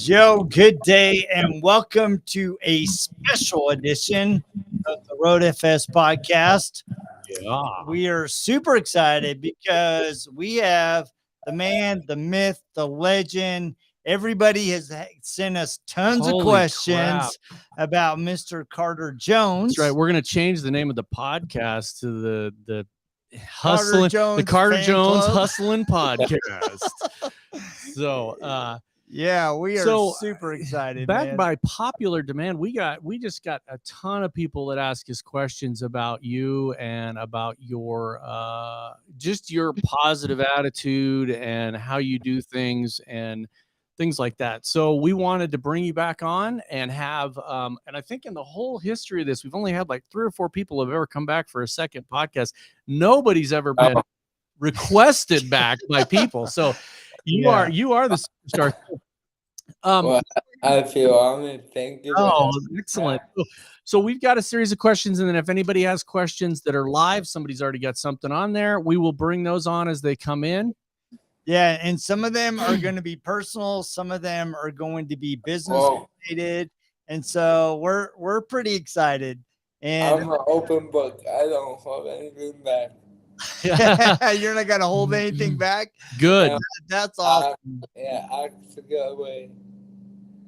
Joe, good day, and welcome to a special edition of the RoadFS Podcast. Yeah. We are super excited because we have the man, the myth, the legend. Everybody has sent us tons of questions about Mr. Carter Jones. That's right. We're going to change the name of the podcast to the Carter Jones Hustlin Podcast. So, yeah, we are super excited. Back by popular demand, we just got a ton of people that ask us questions about you and about your just your positive attitude and how you do things and things like that. So we wanted to bring you back on and have and I think in the whole history of this, we've only had like 3 or 4 people have ever come back for a second podcast. Nobody's ever been requested back by people. So you are the superstar. Well, I feel honored. Thank you. Oh, excellent. So we've got a series of questions, and then if anybody has questions that are live, somebody's already got something on there, we will bring those on as they come in. Yeah, and some of them are going to be personal, some of them are going to be business related, and so we're pretty excited. And I'm an open book. I don't hold anything back. You're not gonna hold anything back. Good. That's awesome. I forgot away.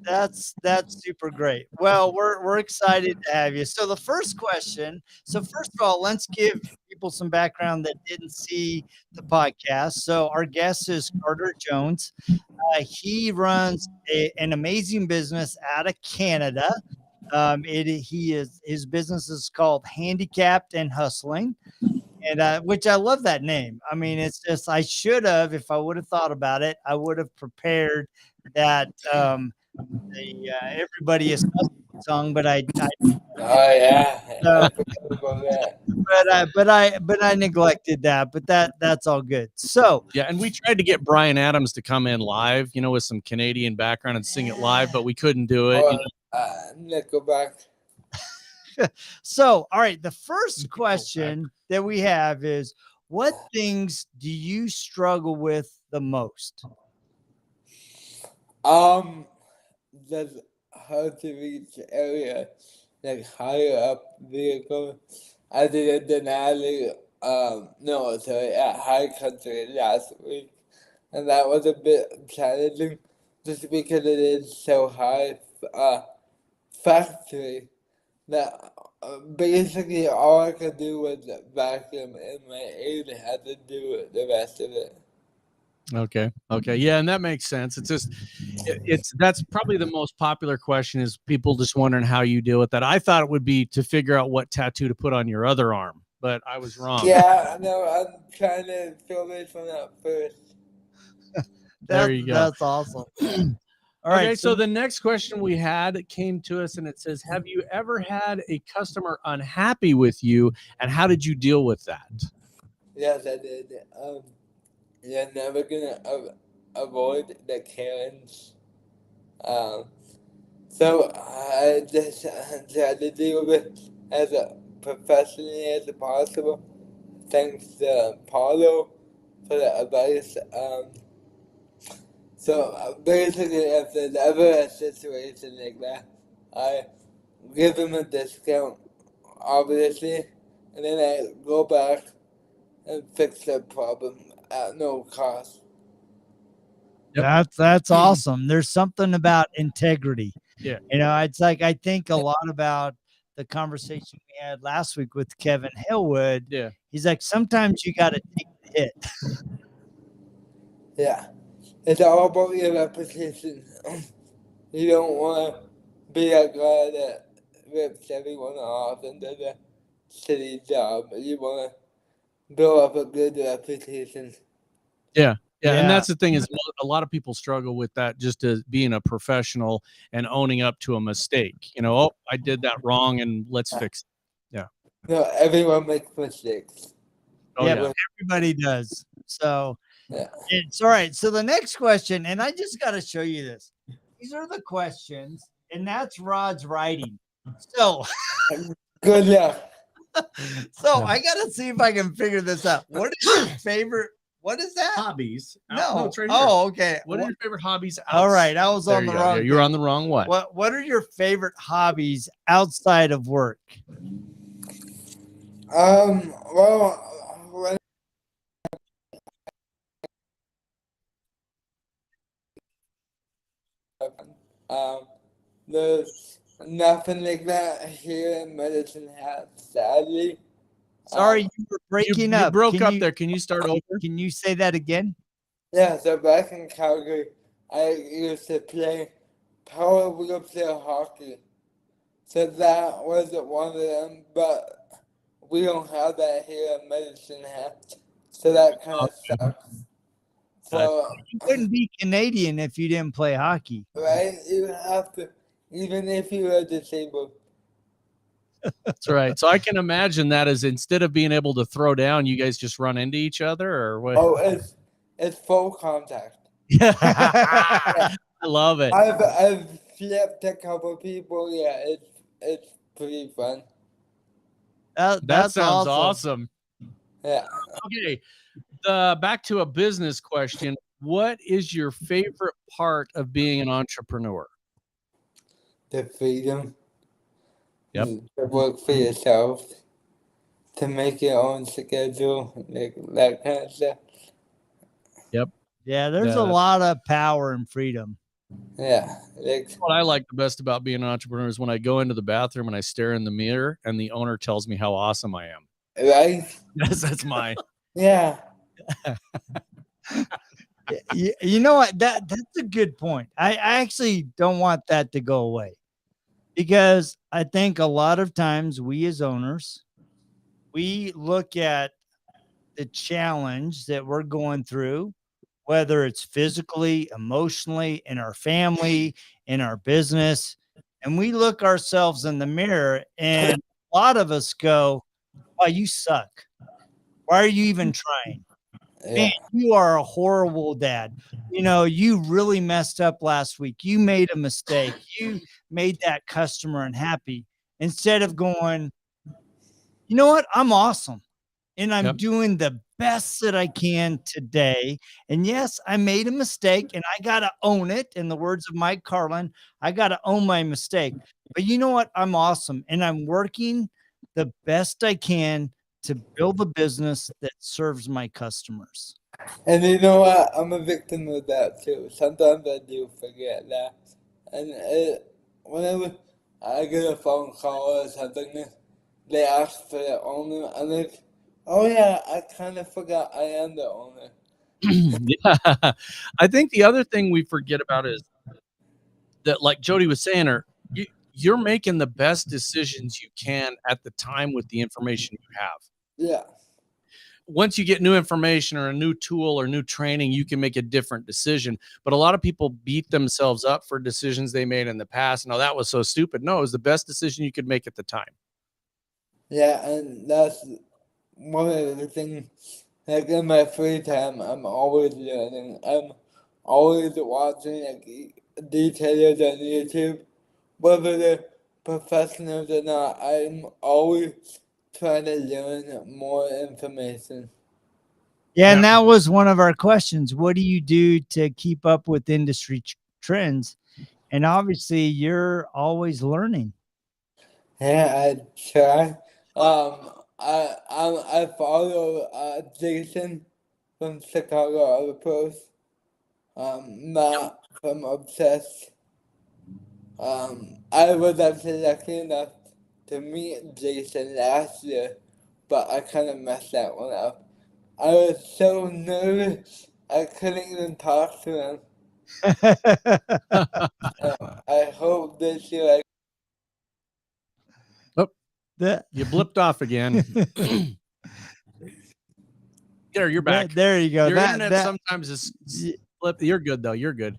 That's super great. Well, we're excited to have you. So the first question. So first of all, let's give people some background that didn't see the podcast. So our guest is Carter Jones. He runs an amazing business out of Canada. His business is called Handicapped Hustlin. And which I love that name. I mean, it's just I should have, if I would have thought about it, I would have prepared that everybody is song, but I but I neglected that. But that's all good. So yeah, and we tried to get Bryan Adams to come in live, with some Canadian background and sing it live, but we couldn't do it. Nickelback. So, all right, the first question that we have is, what things do you struggle with the most? That's hard to reach area, like higher up vehicle. I did a Denali, at High Country last week, and that was a bit challenging, just because it is so high, factory. That basically all I could do was vacuum, and my aide had to do the rest of it. Okay. Yeah, and that makes sense. It's just, that's probably the most popular question is people just wondering how you deal with that. I thought it would be to figure out what tattoo to put on your other arm, but I was wrong. Yeah, no, I'm trying to feel this one out first. There you go. That's awesome. All right, so the next question we had came to us, and it says, have you ever had a customer unhappy with you, and how did you deal with that? Yes, I did. You're never going to avoid the Karens. So I just tried to deal with it as professionally as possible. Thanks to Paulo for the advice. So basically, if there's ever a situation like that, I give them a discount, obviously, and then I go back and fix their problem at no cost. Yep. That's awesome. There's something about integrity. Yeah. It's like I think a lot about the conversation we had last week with Kevin Hillwood. Yeah. He's like, sometimes you got to take the hit. Yeah. It's all about your reputation. You don't want to be a guy that rips everyone off and does a shitty job. You want to build up a good reputation. Yeah. And that's the thing is a lot of people struggle with that, just as being a professional and owning up to a mistake. I did that wrong and let's fix it. Yeah. No, everyone makes mistakes. Everybody does. So it's all right. So the next question, and I just got to show you this. These are the questions, and that's Rod's writing. So good luck. So I got to see if I can figure this out. What is your favorite What is that? Hobbies. No. it's right here. Oh, okay. What are your favorite hobbies? All right, I was There on you the go. wrong. Yeah, you're thing. on the wrong one. What are your favorite hobbies outside of work? Well, when um, there's nothing like that here in Medicine Hat, sadly. Sorry, you were breaking you up. broke Can up you, there. Can you start over? Can you say that again? Yeah, so back in Calgary, I used to play power wheelchair hockey. So that was one of them, but we don't have that here in Medicine Hat. So that kind of sucks. So, You wouldn't be Canadian if you didn't play hockey. right, you have to, even if you are disabled. That's right. So I can imagine that as instead of being able to throw down, you guys just run into each other, or what? Oh, it's full contact. I love it. I've flipped a couple people. Yeah, it's pretty fun. That sounds awesome. Yeah. Okay. Back to a business question. What is your favorite part of being an entrepreneur? The freedom. Yep. To work for yourself. To make your own schedule, like that kind of stuff. Yep. Yeah, there's a lot of power and freedom. Yeah. Like, what I like the best about being an entrepreneur is when I go into the bathroom and I stare in the mirror and the owner tells me how awesome I am. right? That's mine. Yeah. You know what? That's a good point. I actually don't want that to go away, because I think a lot of times we as owners, we look at the challenge that we're going through, whether it's physically, emotionally, in our family, in our business, and we look ourselves in the mirror, and a lot of us go, "Why, you suck. Why are you even trying? Yeah. Man, you are a horrible dad. You know, you really messed up last week. You made a mistake. You made that customer unhappy." Instead of going, "You know what? I'm awesome. And I'm doing the best that I can today. And yes, I made a mistake and I got to own it." In the words of Mike Carlin, I got to own my mistake. But you know what? I'm awesome. And I'm working the best I can to build a business that serves my customers. And you know what? I'm a victim of that too. Sometimes I do forget that. And whenever I get a phone call or something, they ask for the owner. I'm like, oh yeah, I kind of forgot I am the owner. Yeah. I think the other thing we forget about is that, like Jody was saying, you're making the best decisions you can at the time with the information you have. Yeah. Once you get new information or a new tool or new training, you can make a different decision. But a lot of people beat themselves up for decisions they made in the past. No, that was so stupid. No, it was the best decision you could make at the time. Yeah, and that's one of the things. Like in my free time, I'm always learning. I'm always watching like detailers on YouTube, whether they're professionals or not. I'm always trying to learn more information. Yeah, and that was one of our questions. What do you do to keep up with industry trends? And obviously, you're always learning. Yeah, I try. I follow Jason from Chicago Auto Pros. Not from Obsessed. I was actually lucky enough to meet Jason last year, but I kind of messed that one up. I was so nervous, I couldn't even talk to him. I hope this year You blipped off again. There, you're back. There you go. Your internet sometimes is flip. You're good though. You're good.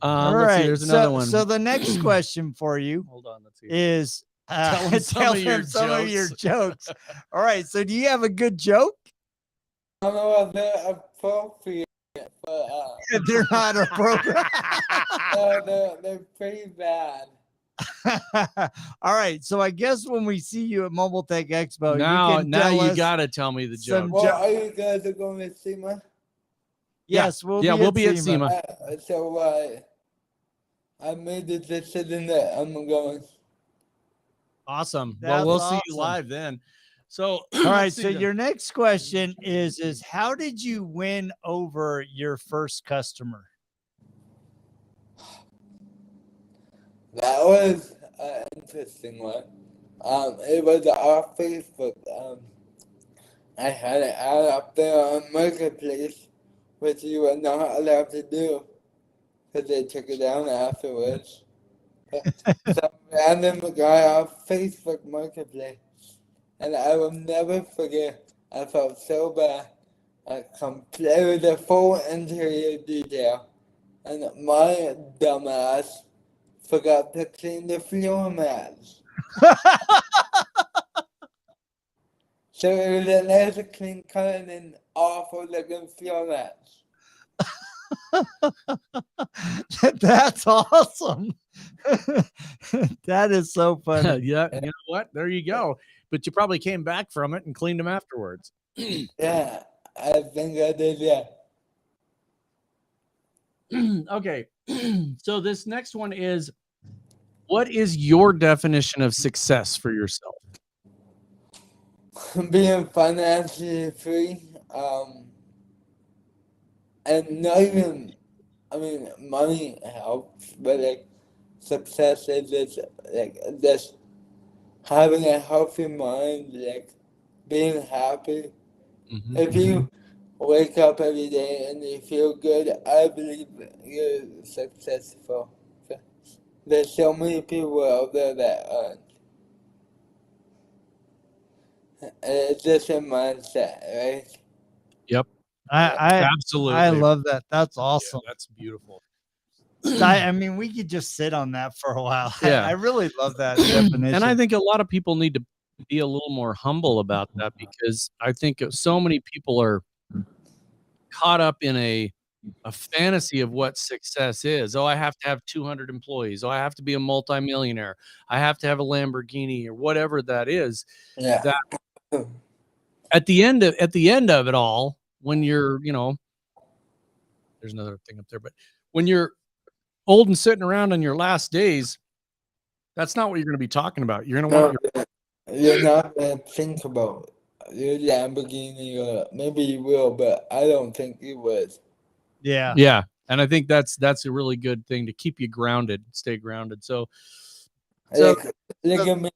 All let's right. see, there's another one. So the next question for you, hold on, let's see. Is tell them some of your jokes. All right. So do you have a good joke? I don't know if they're appropriate, but they're not appropriate. they're pretty bad. All right. So I guess when we see you at Mobile Tech Expo, now you you got to tell me the joke. Well, are you guys going to see me? Yes, we'll be at SEMA. So I made the decision that I'm going. Awesome. That's We'll see you awesome. live then. So, all right. So your next question is how did you win over your first customer? That was an interesting one. It was off Facebook. I had an ad up there on Marketplace, which you were not allowed to do, because they took it down afterwards. Some random guy off Facebook Marketplace, and I will never forget. I felt so bad. I completed the full interior detail, and my dumbass forgot to clean the floor mats. So it was a nice clean cut and awful looking floor mats. That's awesome. That is so funny. yeah, you know what? There you go. But you probably came back from it and cleaned them afterwards. Yeah, I think I did, yeah. Okay. So this next one is, what is your definition of success for yourself? Being financially free, and not even, I mean, money helps, but like success is just like just having a healthy mind, like being happy. Mhm. If you wake up every day and you feel good, I believe you're successful. There's so many people out there that aren't. It's just a mindset, right? Yep. Absolutely. I love that. That's Yeah, awesome. that's beautiful. I mean, we could just sit on that for a while. Yeah. I really love that definition. And I think a lot of people need to be a little more humble about that, because I think so many people are caught up in a fantasy of what success is. Oh, I have to have 200 employees. Oh, I have to be a multimillionaire. I have to have a Lamborghini, or whatever that is. Yeah. That at the end of it all, when you're, there's another thing up there, but when you're old and sitting around on your last days, that's not what you're going to be talking about. You're going to want You're not going to think about your Lamborghini, or maybe you will, but I don't think you would. Yeah. Yeah. And I think that's a really good thing to keep you grounded, stay grounded. So Look at me.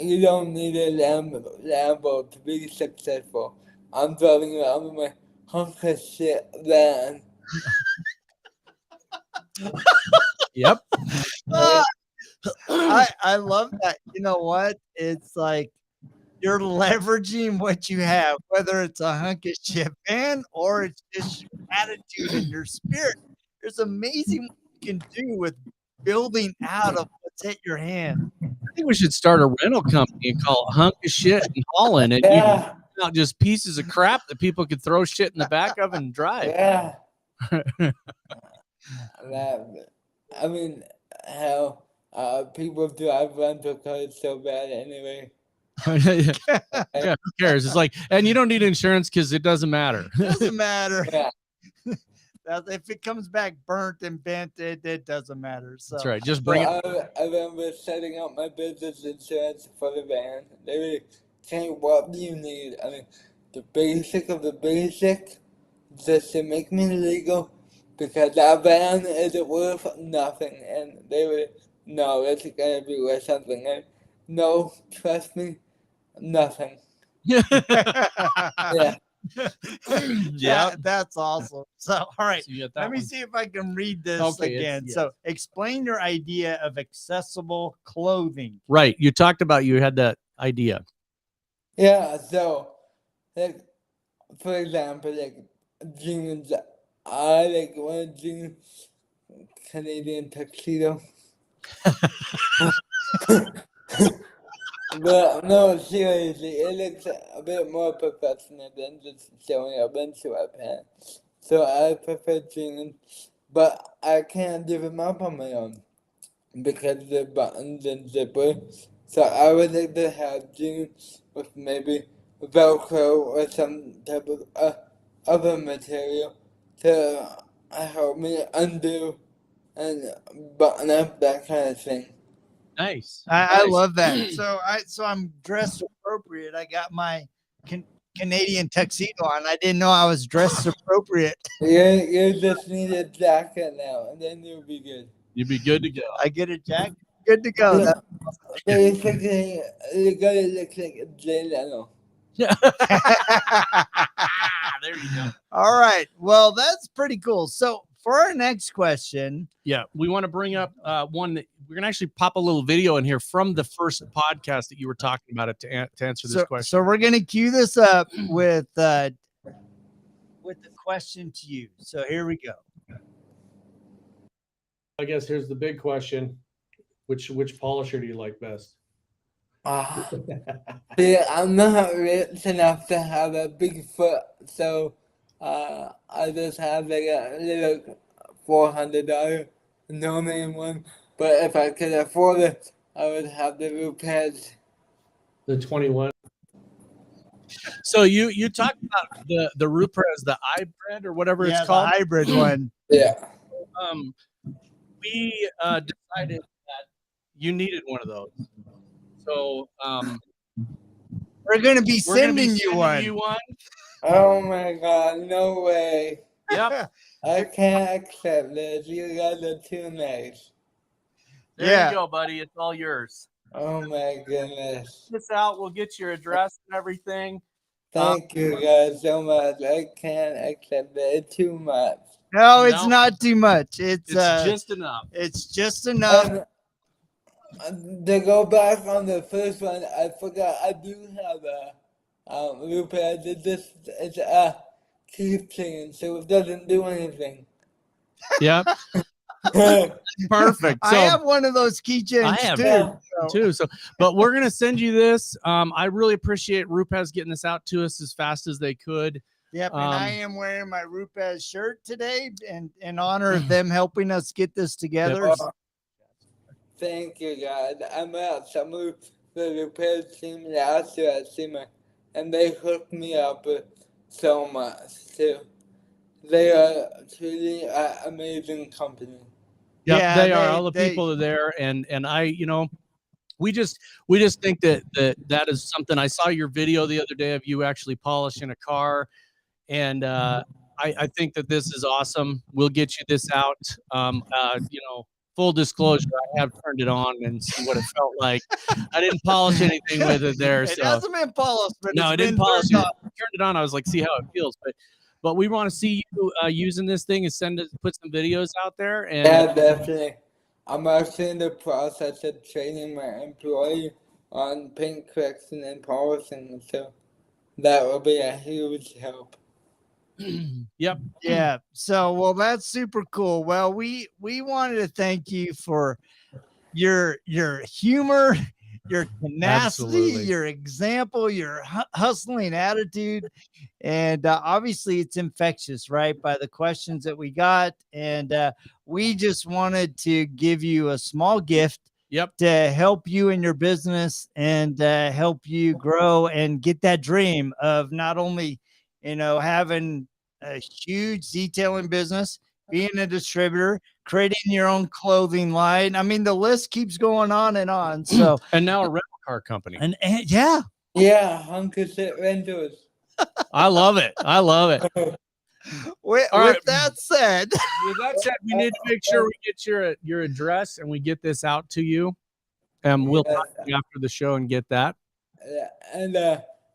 You don't need a Lambo to be successful. I'm driving around with my hunk of shit van. yep. I love that. You know what? It's like you're leveraging what you have, whether it's a hunk of shit van or it's just your attitude and your spirit. There's amazing what you can do with building out of what's at your hand. I think we should start a rental company and call it Hunk of Shit and Holland, and you can put out just pieces of crap that people could throw shit in the back of and drive. Yeah. I mean, how people drive rental cars so bad anyway. Yeah, who cares? It's like, and you don't need insurance because it doesn't matter. Doesn't matter. Yeah. If it comes back burnt and bent, it doesn't matter. So that's right. Just bring it. I remember setting up my business insurance for the van. They were saying, what do you need? I mean, the basic of the basic, just to make me legal, because that van isn't worth nothing. And they were, no, it's going to be worth something. And no, trust me, nothing. Yeah. Yeah, that's awesome. So, all right, So let me see if I can read this again. yes. So, explain your idea of accessible clothing. Right. You talked about, you had that idea. Yeah, so, like, for example, like, jeans, I like one jeans, Canadian tuxedo. But no, seriously, it looks a bit more professional than just showing up in sweatpants. So I prefer jeans, but I can't give them up on my own because of the buttons and zippers. So I would like to have jeans with maybe Velcro or some type of other material to help me undo and button up, that kind of thing. Nice. I love that. So I'm dressed appropriate. I got my Canadian tuxedo on. I didn't know I was dressed appropriate. You just need a jacket now, and then you'll be good. You'd be good to go. I get a jacket. Good to go. Yeah. Basically, you gotta look like Jay Leno. There you go. All right. Well, that's pretty cool. So for our next question, Yeah, we want to bring up one that we're gonna actually pop a little video in here from the first podcast that you were talking about it to answer this question. So we're gonna cue this up with the question to you. So here we go. I guess here's the big question: which polisher do you like best? See, I'm not rich enough to have a big foot, so I just have like a little $400 no-name one. But if I could afford it, I would have the RoadFS. The 21. So you talked about the RoadFS, the iBread or whatever it's called, the hybrid one. Yeah. We decided that you needed one of those. So we're gonna be sending you one. Oh my God! No way. Yep. I can't accept this. You guys are too nice. There you go, buddy. It's all yours. Oh my goodness. This out. We'll get your address and everything. Thank you guys so much. I can't accept it. It's too much. No, it's not too much. It's just enough. It's just enough. To go back on the first one, I forgot I do have a RoadFS. It's a keychain, so it doesn't do anything. Yep. Perfect. So I have one of those keychains I have too. So, but we're gonna send you this. I really appreciate RoadFS getting this out to us as fast as they could. Yep, and I am wearing my RoadFS shirt today, and in honor of them helping us get this together. Thank you, guys. I met some of the RoadFS team last year at SEMA, and they hooked me up so much too. They are truly an amazing company. Yeah, they are. All the people are there, and I, we just think that is something. I saw your video the other day of you actually polishing a car, and I think that this is awesome. We'll get you this out. Full disclosure, I have turned it on and see what it felt like. I didn't polish anything with it there. It hasn't been polished, but no, I didn't polish it. I turned it on. I was like, see how it feels. But we want to see you using this thing and put some videos out there. And yeah, definitely. I'm actually in the process of training my employee on paint correction and polishing, so that will be a huge help. Yep. Yeah. So, well, that's super cool. Well, we wanted to thank you for your humor, your tenacity, your example, your hustling attitude, and obviously it's infectious, right? By the questions that we got, and we just wanted to give you a small gift. Yep. To help you in your business and help you grow and get that dream of not only having a huge detailing business, being a distributor, creating your own clothing line. I mean, the list keeps going on and on. So, and now a rental car company. And yeah, Hunker Rentals. I love it. I love it. With that said, we need to make sure we get your address and we get this out to you. And we'll talk to you after the show and get that. And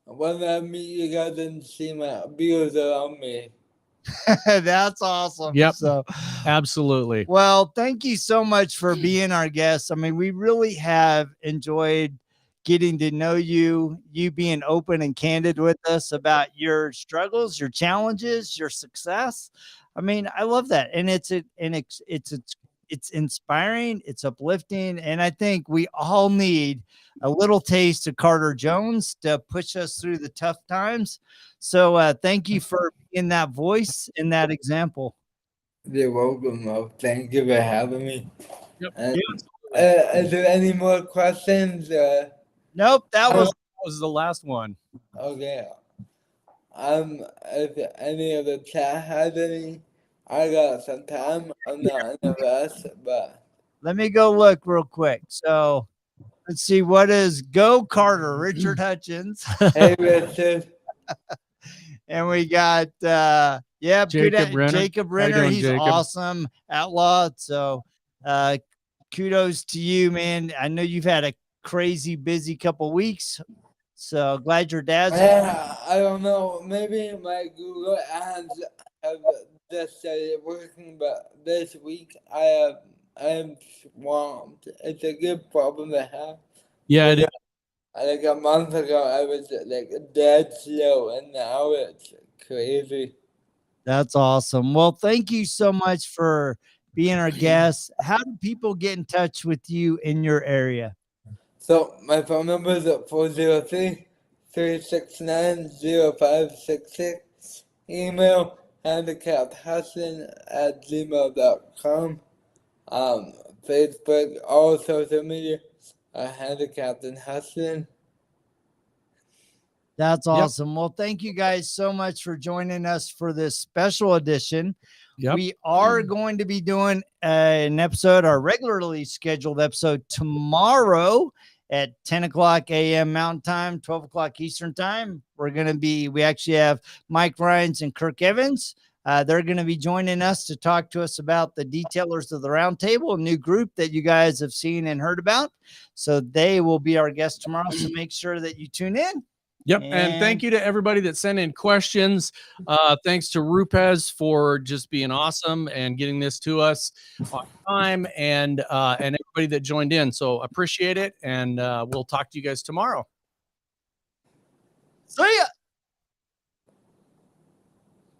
when I meet you guys and see my views around me. That's awesome. Yep. So absolutely. Well, thank you so much for being our guest. I mean, we really have enjoyed getting to know you being open and candid with us about your struggles, your challenges, your success. I mean, I love that. And it's inspiring, it's uplifting, and I think we all need a little taste of Carter Jones to push us through the tough times. So thank you for being that voice and that example. You're welcome, Mo. Thank you for having me. Yep. Is there any more questions? Nope, that was the last one. Okay. If any of the chat has any, I got some time. I'm not in a rush, but Let me go look real quick. So let's see, what is Go Carter, Richard Hutchins. hey, Richard. And we got Jacob Renner. Jacob How you Renner. doing, He's Jacob? awesome. Outlaw. So kudos to you, man. I know you've had a crazy busy couple weeks. So glad your dad's I don't know. Maybe my Google ads have just started working, but this week I am swamped. It's a good problem to have. Yeah, it is. Like a month ago, I was like dead slow, and now it's crazy. That's awesome. Well, thank you so much for being our guest. How do people get in touch with you in your area? So my phone number is at 403-369-0566. Email handicappedhustlin@gmail.com. Facebook, all social media, Handicapped and Hustlin. That's awesome. Well, thank you guys so much for joining us for this special edition. Yep. We are going to be doing an episode, our regularly scheduled episode, tomorrow at 10 o'clock a.m. Mountain Time, 12 o'clock Eastern Time. We actually have Mike Ryans and Kirk Evans. They're going to be joining us to talk to us about the Detailers of the Roundtable, a new group that you guys have seen and heard about. So they will be our guests tomorrow. So make sure that you tune in. Yep. And thank you to everybody that sent in questions. Thanks to RoadFS for just being awesome and getting this to us on time, and everybody that joined in. So appreciate it. And we'll talk to you guys tomorrow. See ya.